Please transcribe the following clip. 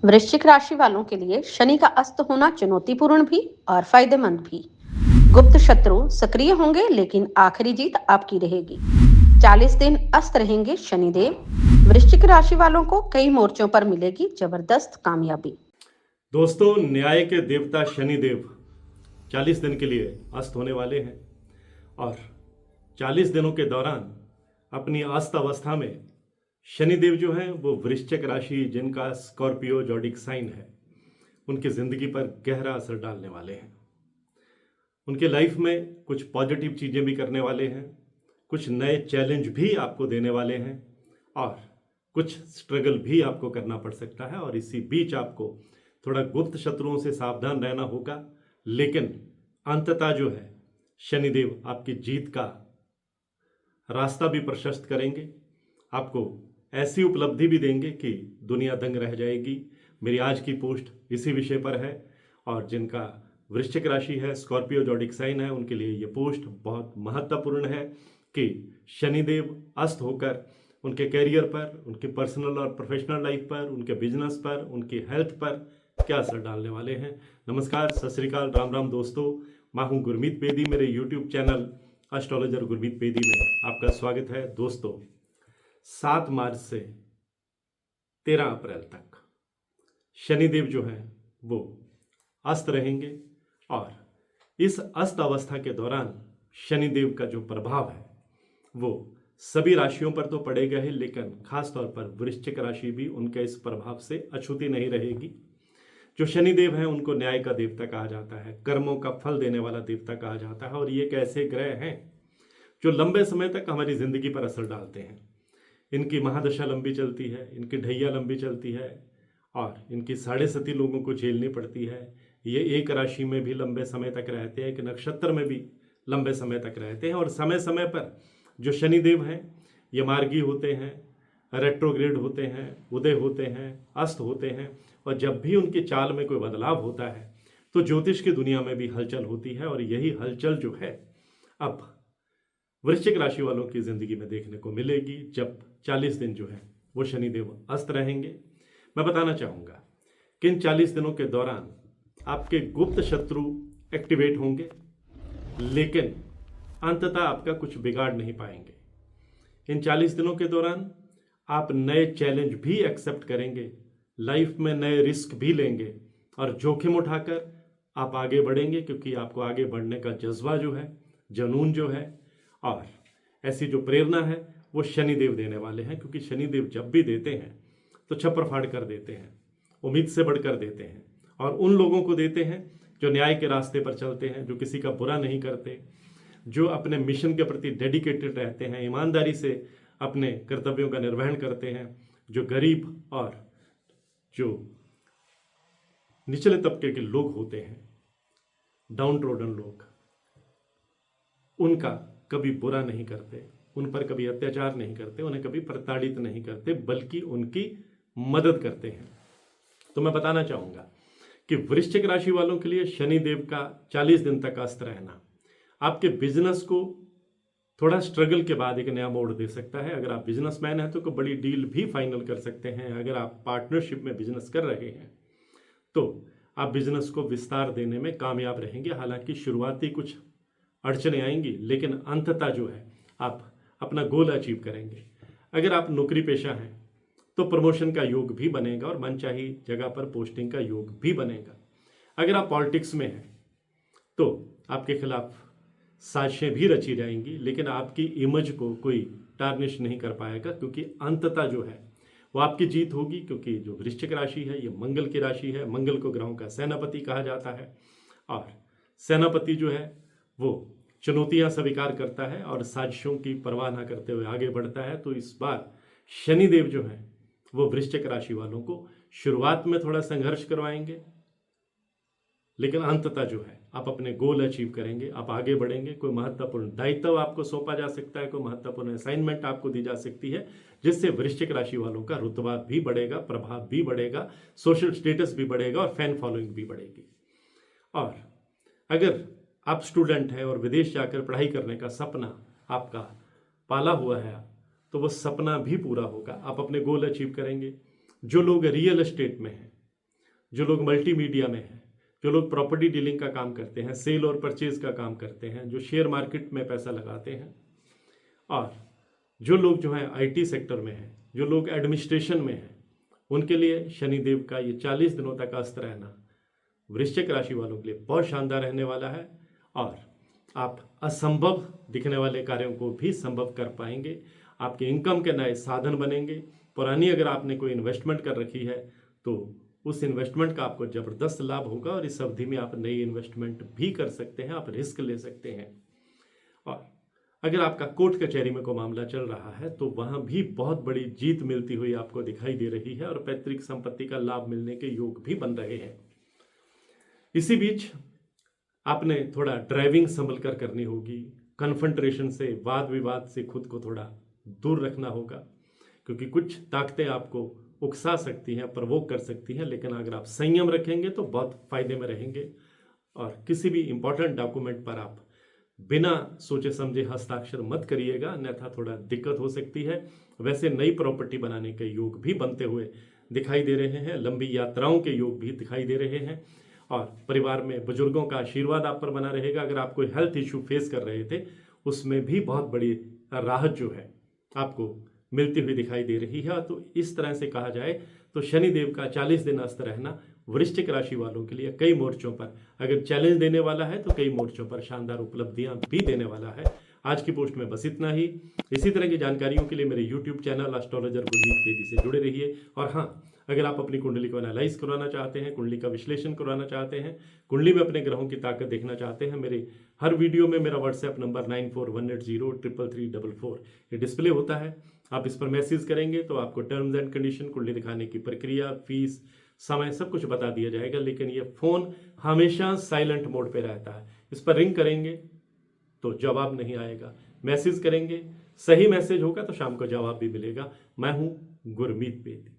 वृश्चिक राशि वालों के लिए शनि का अस्त होना चुनौतीपूर्ण भी और फायदेमंद भी। गुप्त शत्रु सक्रिय होंगे लेकिन आखिरी जीत आपकी रहेगी। 40 दिन अस्त रहेंगे शनिदेव। वृश्चिक राशि वालों को कई मोर्चों पर मिलेगी जबरदस्त कामयाबी। दोस्तों, न्याय के देवता शनिदेव 40 दिन के लिए अस्त होने वाले हैं और 40 दिनों के दौरान अपनी अस्त अवस्था में शनिदेव जो हैं वो वृश्चिक राशि, जिनका स्कॉर्पियो जॉडिक साइन है, उनकी ज़िंदगी पर गहरा असर डालने वाले हैं। उनके लाइफ में कुछ पॉजिटिव चीज़ें भी करने वाले हैं, कुछ नए चैलेंज भी आपको देने वाले हैं और कुछ स्ट्रगल भी आपको करना पड़ सकता है। और इसी बीच आपको थोड़ा गुप्त शत्रुओं से सावधान रहना होगा, लेकिन अंततः जो है शनिदेव आपकी जीत का रास्ता भी प्रशस्त करेंगे, आपको ऐसी उपलब्धि भी देंगे कि दुनिया दंग रह जाएगी। मेरी आज की पोस्ट इसी विषय पर है और जिनका वृश्चिक राशि है, स्कॉर्पियो जॉडिक साइन है, उनके लिए ये पोस्ट बहुत महत्वपूर्ण है कि शनिदेव अस्त होकर उनके कैरियर पर, उनके पर्सनल और प्रोफेशनल लाइफ पर, उनके बिजनेस पर, उनकी हेल्थ पर क्या असर डालने वाले हैं। नमस्कार, सत श्री अकाल, राम राम दोस्तों। मैं हूं गुरमीत पेदी। मेरे यूट्यूब चैनल एस्ट्रोलॉजर गुरमीत पेदी में आपका स्वागत है। दोस्तों, 7 मार्च से 13 अप्रैल तक शनिदेव जो है वो अस्त रहेंगे और इस अस्त अवस्था के दौरान शनिदेव का जो प्रभाव है वो सभी राशियों पर तो पड़ेगा ही, लेकिन खास तौर पर वृश्चिक राशि भी उनके इस प्रभाव से अछूती नहीं रहेगी। जो शनिदेव हैं उनको न्याय का देवता कहा जाता है, कर्मों का फल देने वाला देवता कहा जाता है और ये एक ऐसे ग्रह हैं जो लंबे समय तक हमारी जिंदगी पर असर डालते हैं। इनकी महादशा लंबी चलती है, इनकी ढैया लंबी चलती है और इनकी 7.5 लोगों को झेलनी पड़ती है। ये एक राशि में भी लंबे समय तक रहते हैं, एक नक्षत्र में भी लंबे समय तक रहते हैं और समय समय पर जो शनिदेव हैं ये मार्गी होते हैं, रेट्रोग्रेड होते हैं, उदय होते हैं, अस्त होते हैं और जब भी उनकी चाल में कोई बदलाव होता है तो ज्योतिष की दुनिया में भी हलचल होती है और यही हलचल जो है अब वृश्चिक राशि वालों की जिंदगी में देखने को मिलेगी जब 40 दिन जो है वो शनिदेव अस्त रहेंगे। मैं बताना चाहूँगा कि इन 40 दिनों के दौरान आपके गुप्त शत्रु एक्टिवेट होंगे, लेकिन अंततः आपका कुछ बिगाड़ नहीं पाएंगे। इन 40 दिनों के दौरान आप नए चैलेंज भी एक्सेप्ट करेंगे, लाइफ में नए रिस्क भी लेंगे और जोखिम उठाकर आप आगे बढ़ेंगे, क्योंकि आपको आगे बढ़ने का जज्बा जो है, जुनून जो है और ऐसी जो प्रेरणा है वो शनिदेव देने वाले हैं। क्योंकि शनिदेव जब भी देते हैं तो छप्पर फाड़ कर देते हैं, उम्मीद से बढ़कर देते हैं और उन लोगों को देते हैं जो न्याय के रास्ते पर चलते हैं, जो किसी का बुरा नहीं करते, जो अपने मिशन के प्रति डेडिकेटेड रहते हैं, ईमानदारी से अपने कर्तव्यों का निर्वहन करते हैं, जो गरीब और जो निचले तबके के लोग होते हैं, डाउन ट्रोडन लोग, उनका कभी बुरा नहीं करते, उन पर कभी अत्याचार नहीं करते, उन्हें कभी प्रताड़ित नहीं करते, बल्कि उनकी मदद करते हैं। तो मैं बताना चाहूँगा कि वृश्चिक राशि वालों के लिए शनिदेव का 40 दिन तक अस्त रहना आपके बिजनेस को थोड़ा स्ट्रगल के बाद एक नया मोड़ दे सकता है। अगर आप बिजनेसमैन हैं तो कोई बड़ी डील भी फाइनल कर सकते हैं। अगर आप पार्टनरशिप में बिजनेस कर रहे हैं तो आप बिजनेस को विस्तार देने में कामयाब रहेंगे। हालांकि शुरुआती कुछ अड़चने आएंगी, लेकिन अंततः जो है आप अपना गोल अचीव करेंगे। अगर आप नौकरी पेशा हैं तो प्रमोशन का योग भी बनेगा और मनचाही जगह पर पोस्टिंग का योग भी बनेगा। अगर आप पॉलिटिक्स में हैं तो आपके खिलाफ साजिशें भी रची जाएंगी, लेकिन आपकी इमेज को कोई टार्निश नहीं कर पाएगा, क्योंकि अंततः जो है वो आपकी जीत होगी। क्योंकि जो वृश्चिक राशि है ये मंगल की राशि है, मंगल को ग्रहों का सेनापति कहा जाता है और सेनापति जो है वो चुनौतियां स्वीकार करता है और साजिशों की परवाह न करते हुए आगे बढ़ता है। तो इस बार शनिदेव जो है वो वृश्चिक राशि वालों को शुरुआत में थोड़ा संघर्ष करवाएंगे, लेकिन अंततः जो है आप अपने गोल अचीव करेंगे, आप आगे बढ़ेंगे। कोई महत्वपूर्ण दायित्व आपको सौंपा जा सकता है, कोई महत्वपूर्ण असाइनमेंट आपको दी जा सकती है, जिससे वृश्चिक राशि वालों का रुतबा भी बढ़ेगा, प्रभाव भी बढ़ेगा, सोशल स्टेटस भी बढ़ेगा और फैन फॉलोइंग भी बढ़ेगी। और अगर आप स्टूडेंट हैं और विदेश जाकर पढ़ाई करने का सपना आपका पाला हुआ है तो वो सपना भी पूरा होगा, आप अपने गोल अचीव करेंगे। जो लोग रियल एस्टेट में हैं, जो लोग मल्टीमीडिया में हैं, जो लोग प्रॉपर्टी डीलिंग का काम करते हैं, सेल और परचेज का काम करते हैं, जो शेयर मार्केट में पैसा लगाते हैं, और जो लोग जो हैं आईटी सेक्टर में हैं, जो लोग एडमिनिस्ट्रेशन में हैं, उनके लिए शनिदेव का ये 40 दिनों तक अस्त रहना वृश्चिक राशि वालों के लिए बहुत शानदार रहने वाला है, और आप असंभव दिखने वाले कार्यों को भी संभव कर पाएंगे। आपके इनकम के नए साधन बनेंगे। पुरानी अगर आपने कोई इन्वेस्टमेंट कर रखी है तो उस इन्वेस्टमेंट का आपको ज़बरदस्त लाभ होगा, और इस अवधि में आप नई इन्वेस्टमेंट भी कर सकते हैं, आप रिस्क ले सकते हैं। और अगर आपका कोर्ट कचहरी में कोई मामला चल रहा है तो वहाँ भी बहुत बड़ी जीत मिलती हुई आपको दिखाई दे रही है, और पैतृक संपत्ति का लाभ मिलने के योग भी बन रहे हैं। इसी बीच आपने थोड़ा ड्राइविंग संभल कर करनी होगी। कन्फ्रंट्रेशन से, वाद विवाद से खुद को थोड़ा दूर रखना होगा, क्योंकि कुछ ताकतें आपको उकसा सकती हैं, प्रवोक कर सकती हैं, लेकिन अगर आप संयम रखेंगे तो बहुत फायदे में रहेंगे। और किसी भी इंपॉर्टेंट डॉक्यूमेंट पर आप बिना सोचे समझे हस्ताक्षर मत करिएगा, अन्यथा थोड़ा दिक्कत हो सकती है। वैसे नई प्रॉपर्टी बनाने के योग भी बनते हुए दिखाई दे रहे हैं, लंबी यात्राओं के योग भी दिखाई दे रहे हैं, और परिवार में बुजुर्गों का आशीर्वाद आप पर बना रहेगा। अगर आप कोई हेल्थ इश्यू फेस कर रहे थे उसमें भी बहुत बड़ी राहत जो है आपको मिलती हुई दिखाई दे रही है। तो इस तरह से कहा जाए तो शनिदेव का 40 दिन अस्त रहना वृश्चिक राशि वालों के लिए कई मोर्चों पर अगर चैलेंज देने वाला है तो कई मोर्चों पर शानदार उपलब्धियां भी देने वाला है। आज की पोस्ट में बस इतना ही। इसी तरह की जानकारियों के लिए मेरे YouTube channel astrologer Gurmeet Bedi से जुड़े रहिए। और हाँ, अगर आप अपनी कुंडली को एनालाइज करवाना चाहते हैं, कुंडली का विश्लेषण करवाना चाहते हैं, कुंडली में अपने ग्रहों की ताकत देखना चाहते हैं, मेरे हर वीडियो में मेरा व्हाट्सएप नंबर 9418033344 ये डिस्प्ले होता है। आप इस पर मैसेज करेंगे तो आपको टर्म्स एंड कंडीशन, कुंडली दिखाने की प्रक्रिया, फीस, समय सब कुछ बता दिया जाएगा। लेकिन ये फ़ोन हमेशा साइलेंट मोड पे रहता है। इस पर रिंग करेंगे तो जवाब नहीं आएगा, मैसेज करेंगे, सही मैसेज होगा तो शाम को जवाब भी मिलेगा। मैं हूं गुरमीत बेदी।